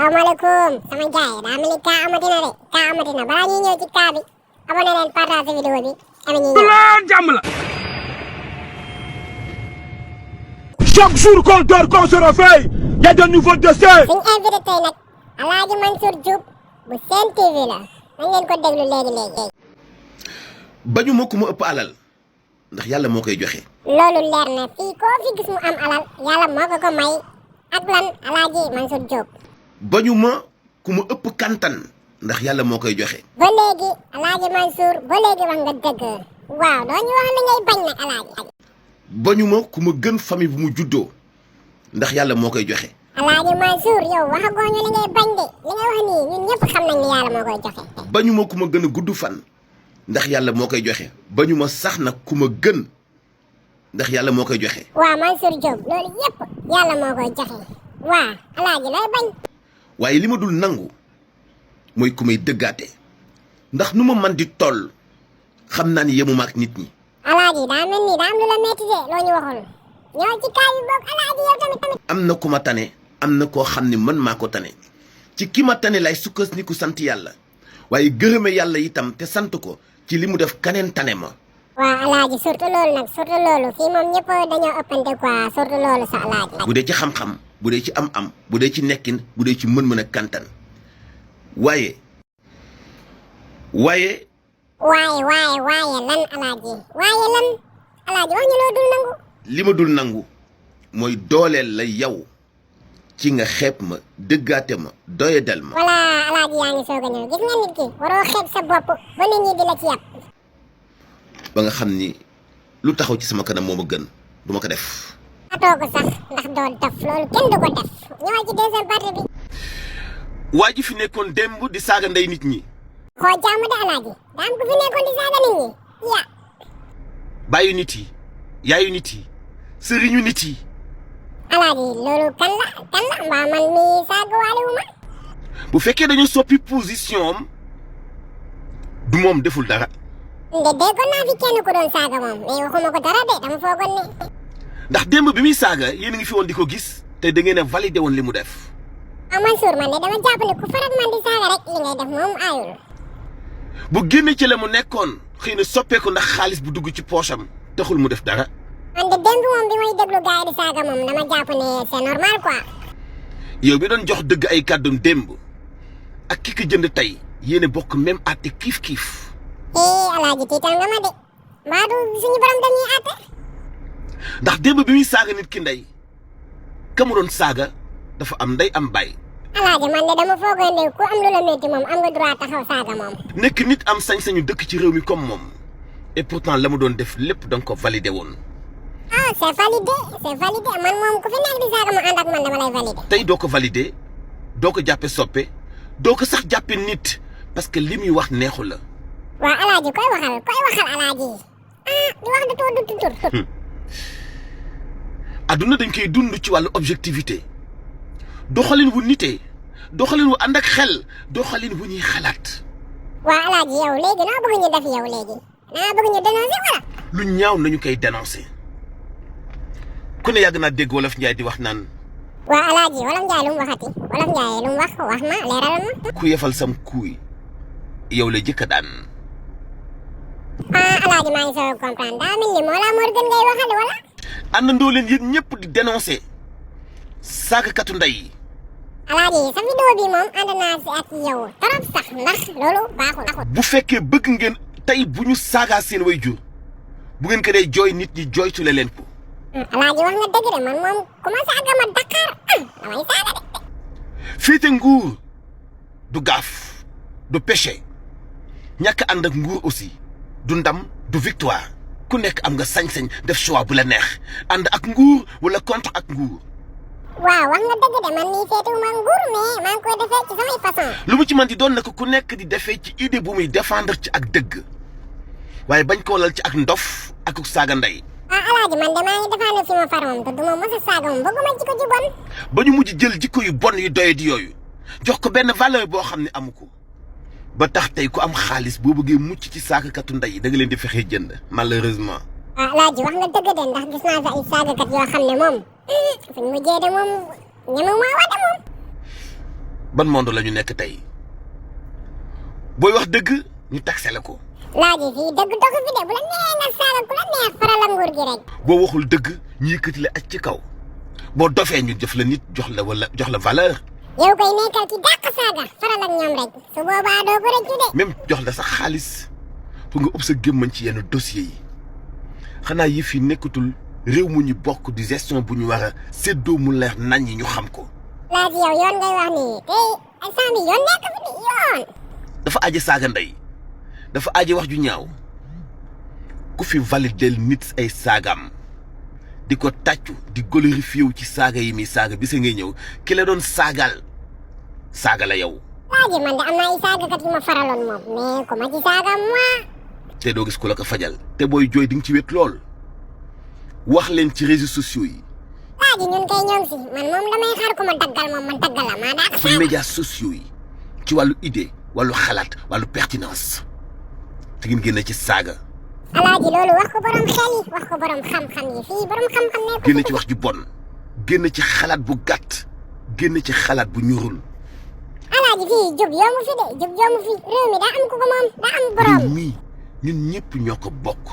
salaamaaleykum sama gaay daa mel ni kaa amatina de kaa amatina balaa ñuy ñëw ci kaa bi abonné leen partage vidéo bi ama ñuy ñëw jàmm la chaque jour qu'on dort qu'on se réveille y a de nouveaux dossiers. suñu invité tey nag Alaaji Mansour Diop bu SenTvwakh la nañ leen ko déglu léegi bañu ma ku ma ëpp alal ndax yàlla moo koy joxe. loolu leer na fii koo fi gis mu am alal yàlla moo ko may ak lan Alaaji Mansour Diop. bañu ma ku ma ëpp kantan ndax yàlla moo koy joxe. ba léegi Alaaji Mansour ba léegi wax nga dëgg waaw doo ñu wax li ngay bañ nag Alaaji. bañu ma ku ma gën famille bu mu juddoo ndax yàlla moo koy joxe. Alaaji Mansour yow waxagoo ñu li ngay bañ de li nga wax nii ñun ñëpp xam nañ ni yàlla moo koy joxe. bañu ma ku ma gën a gudd fan ndax yàlla moo koy joxe. bañu ma sax nag ku ma gën ndax yàlla moo koy joxe. waaw Mansour Diop loolu yëpp yàlla moo koy joxe waaw Alaaji lay bañ. waaye li ma dul nangu mooy ku may dëggaate ndax nu ma man di toll xam naa ni yemuma ak nit ñi. Alaaji daa mel ni daa am lu la metti de loo ñu waxul ñoo ci kaay bi boog Alaaji yow tamit. am na ku ma tane am na koo xam ni man maa ko tane ci ki ma tane lay sukkandiku sant yàlla waaye gërëme yàlla itam te sant ko ci li mu def kaneen tane ma. waaw Alaaji surtout loolu nag surtout loolu fii moom ñëpp dañoo ëppante quoi surtout loolu sa Alaaji. bu dee ci xam-xam bu dee ci am-am bu dee ci nekkin bu dee ci mën-mën ak kantan waaye lan Alaaji wax ñu loo dul nangu. li ma dul nangu mooy dooleel la yow ci nga xeeb ma dëggaate ma doyadal ma. voilà Alaaji yaa ngi soog a ñëw gis nga nit ki waroo xeeb sa bopp ba nit ñi di la ci yàpp. ba nga xam ni lu taxaw ci sama kanam moo ma gën du ma ko def. atoo ko sax ndax doo def loolu kenn du ko def ñëwaat ci deuxième partie bi. waa ji fi nekkoon démb di saaga ndey nit ñi. xoo jàmm de Alaaji daa am ku fi nekkoon di saaga nit ñi ya. bàyyi nit yi yaayu nit yi sëriñu nit yi. Alaaji loolu kan la mbaa man mii saaga waale wu ma. bu fekkee dañu soppi position am du moom deful dara. nde déggoon naa fi kenn ku doon saaga moom mais waxuma ko dara de dama foogoon ne. ndax démb bi muy saaga yéen a ngi fi woon di ko gis te da ngeen a validé woon li mu def. ah Mansour man de dama jàpp ne ku farak man di saaga rek li ngay def moom aayul. bu génne ci la mu nekkoon xëy na soppeeku ndax xaalis bu dugg ci poosam taxul mu def dara. man de démb moom bi may déglu gars yi di saaga moom dama jàpp ne c'est normal quoi. yow bi doon jox dëgg ay kàddoom démb ak ki ko jënd tey yéen a bokk même àtte kiif. Alaaji tiital nga ma de mbaa du suñu borom dañuy àtte. ndax démb bi muy saaga nit ki ndey ka mu doon saaga dafa am ndey am baay. Alaaji man de dama foogoon ne ku am lu la métti moom am nga droit taxaw saaga moom. nekk nit am sañ-sañu dëkk ci réew mi comme moom et pourtant la mu doon def lépp da nga ko validé woon. ah c'est validé man moom ku fi nekk di saaga ma ànd ak man dama lay validé. tey doo ko validé doo ko jàppe soppe doo ko sax jàppe nit parce que li muy wax neexu la. waa Alaaji koy waxal Alaaji di wax du tur. adduna dañ koy dund ci wàllu objectivité doxalin wu nitee doxalin wu ànd ak xel doxalin wu ñuy xalaat. waa Alaaji yow léegi naa bëgg ñu def yow léegi naa bëgg ñu dénoncer wala. lu ñaaw nañu koy dénoncer ku ne yàgg naa dégg wolof Njaay di wax naan. waa Alaaji wolof Njaay lu mu waxati wolof Njaay lu mu wax ma leeral ma. ku yefal sam kuuy yow la jëkk a daan. Alaaji maa ngi soog a comprendre daa mel ni moo la Morgan ngay waxal wala. àndandoo leen yéen ñëpp di dénoncer saagakatu ndey yi. Alaaji sa vidéo bi moom ànd naa si ak yow trop sax ndax loolu baaxul. bu fekkee bëgg ngeen tey bu ñu saagaa seen way jur bu ngeen ko dee jooy nit ñi jooytule leen ko. Alaaji wax nga dëgg de man moom ku ma saaga ma Dakar damay saaga de. féete nguur du gaaf du péché ñàkk ànd ak nguur aussi du ndam du victoire ku nekk am nga sañ-sañ def choix bu la neex ànd ak nguur wala contre ak nguur. waaw wax nga dëgg de man nii féetewuma nguur mais maa ngi koy defee ci samay façon. lu mu ci man di doon na ko ku nekk di defee ci idée bu muy défendre ci ak dëgg waaye bañ ko lal ci ak ndof ak saaga ndey. Alaaji man de maa ngi défendre fi ma far moom te du ma mos a saaga moom bëgguma jikko ji bon. ba ñu mujj jël jikko yu bon yu doye di yooyu jox ko benn valeur boo xam ne amu ko ba tax tey ku am xaalis boo bëggee mucc ci saagakatu ndey da nga leen di fexee jënd malheureusement. Alaaji wax nga dëgg de ndax gis naa fi ay saagakat yoo xam ne moom fuñ mujjee de moom ñeme maa wax de moom. ban monde la ñu nekk tey booy wax dëgg ñu taxé la ko. laaji fii dëgg doxu fi de bu la neexee nga saaga ku la neex faral nguur gi rek. boo waxul dëgg ñu yëkkati la aj ci kaw boo dofee ñu jëf la nit jox la valeur. yow koy nekkal ki dàq saaga faral ak ñoom rek su boobaa doo ko rëccu de. même jox la sax xaalis pour nga ub sa gémmañ ci yenn dossiers yi xanaa yi fi nekkatul réew mu ñu bokk di gestion bu ñu war a séddoo mu leer nañ ñi ñu xam ko. laaji yow yoon ngay wax nii tey instant bi yoon nekk fi di yoon. dafa aje saaga ndey dafa aje wax ju ñaaw ku fi validel nit ay saagam di ko tàccu di glorifié wu ci saaga yi mi saaga bi sa ngay ñëw ki la doon saagal saaga la yow. laaji man de am naa ay saagakat yu ma faraloon moom mais ku ma ci saaga moi. te doo gis ku la ko fajal te booy jooy di nga ci wét lool wax leen ci réseaux sociaux yi. laaji ñun kay ñoo ngi si man moom damay xaar ku ma daggal moom man daggal la maa daa ko ci médias sociaux yi ci wàllu idée wàllu xalaat wàllu pertinence te ngeen génne ci saaga. alaaji loolu wax ko borom xel yi wax ko borom xam-xam yi fii borom xam-xam ne ko. génne ci wax ju bon génne ci xalaat bu gàtt génne ci xalaat bu ñurul. alaaji fii jub yomb fi de jub yomb fi réew mi daa am ku ko moom daa am borom. réew mi ñun ñëpp ñoo ko bokk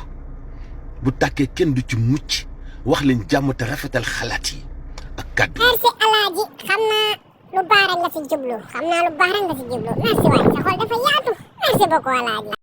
bu tàkkee kenn du ci mucc wax leen jàmm te rafetal xalaat yi ak kàddu. merci alaaji xam naa lu baax rek nga si jublu xam naa lu baax rek nga si jublu merci waay sa xol dafa yaatu merci beaucoup alaaji.